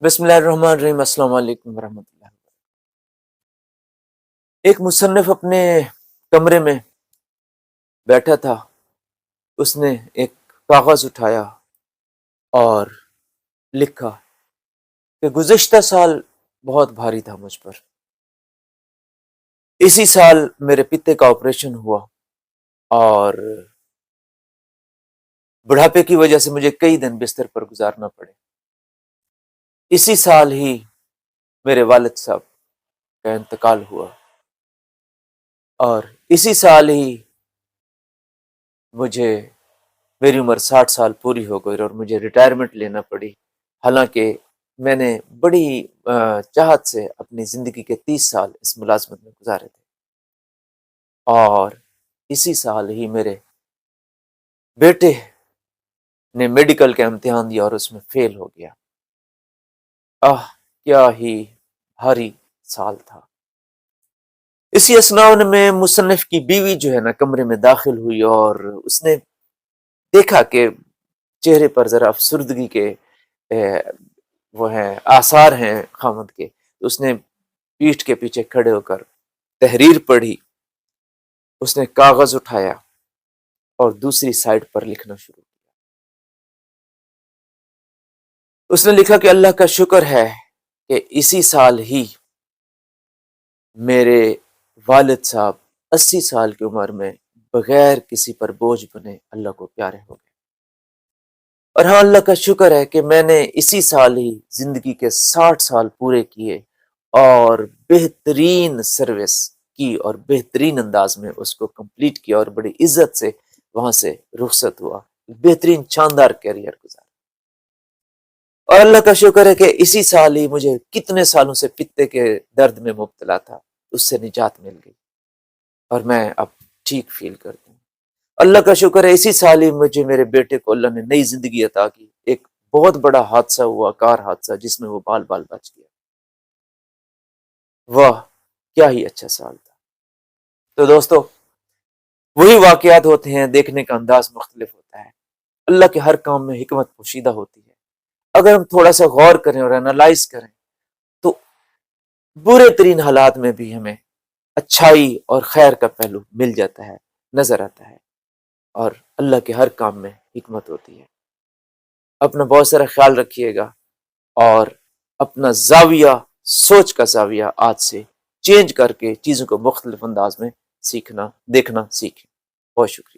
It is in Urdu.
بسم اللہ الرحمن الرحیم۔ السلام علیکم ورحمۃ اللہ۔ ایک مصنف اپنے کمرے میں بیٹھا تھا، اس نے ایک کاغذ اٹھایا اور لکھا کہ گزشتہ سال بہت بھاری تھا مجھ پر، اسی سال میرے پتے کا آپریشن ہوا اور بڑھاپے کی وجہ سے مجھے کئی دن بستر پر گزارنا پڑے۔ اسی سال ہی میرے والد صاحب کا انتقال ہوا اور اسی سال ہی میری عمر 60 سال پوری ہو گئی اور مجھے ریٹائرمنٹ لینا پڑی، حالانکہ میں نے بڑی چاہت سے اپنی زندگی کے 30 سال اس ملازمت میں گزارے تھے۔ اور اسی سال ہی میرے بیٹے نے میڈیکل کا امتحان دیا اور اس میں فیل ہو گیا۔ کیا ہی بھاری سال تھا۔ اسی اسنا میں مصنف کی بیوی جو ہے نا کمرے میں داخل ہوئی اور اس نے دیکھا کہ چہرے پر ذرا افسردگی کے وہ ہیں آثار ہیں خامد کے۔ اس نے پیٹھ کے پیچھے کھڑے ہو کر تحریر پڑھی، اس نے کاغذ اٹھایا اور دوسری سائڈ پر لکھنا شروع کیا۔ اس نے لکھا کہ اللہ کا شکر ہے کہ اسی سال ہی میرے والد صاحب 80 سال کی عمر میں بغیر کسی پر بوجھ بنے اللہ کو پیارے ہو گئے، اور ہاں اللہ کا شکر ہے کہ میں نے اسی سال ہی زندگی کے 60 سال پورے کیے اور بہترین سروس کی اور بہترین انداز میں اس کو کمپلیٹ کیا اور بڑی عزت سے وہاں سے رخصت ہوا، بہترین شاندار کیریئر گزارا۔ اور اللہ کا شکر ہے کہ اسی سال ہی مجھے کتنے سالوں سے پتے کے درد میں مبتلا تھا، اس سے نجات مل گئی اور میں اب ٹھیک فیل کرتا ہوں۔ اللہ کا شکر ہے اسی سال ہی مجھے میرے بیٹے کو اللہ نے نئی زندگی عطا کی۔ ایک بہت بڑا حادثہ ہوا، کار حادثہ، جس میں وہ بال بچ گیا۔ واہ کیا ہی اچھا سال تھا۔ تو دوستو وہی واقعات ہوتے ہیں، دیکھنے کا انداز مختلف ہوتا ہے۔ اللہ کے ہر کام میں حکمت پوشیدہ ہوتی ہے۔ اگر ہم تھوڑا سا غور کریں اور انالائز کریں تو برے ترین حالات میں بھی ہمیں اچھائی اور خیر کا پہلو مل جاتا ہے، نظر آتا ہے، اور اللہ کے ہر کام میں حکمت ہوتی ہے۔ اپنا بہت سارا خیال رکھیے گا اور اپنا زاویہ، سوچ کا زاویہ آج سے چینج کر کے چیزوں کو مختلف انداز میں دیکھنا سیکھیں۔ بہت شکریہ۔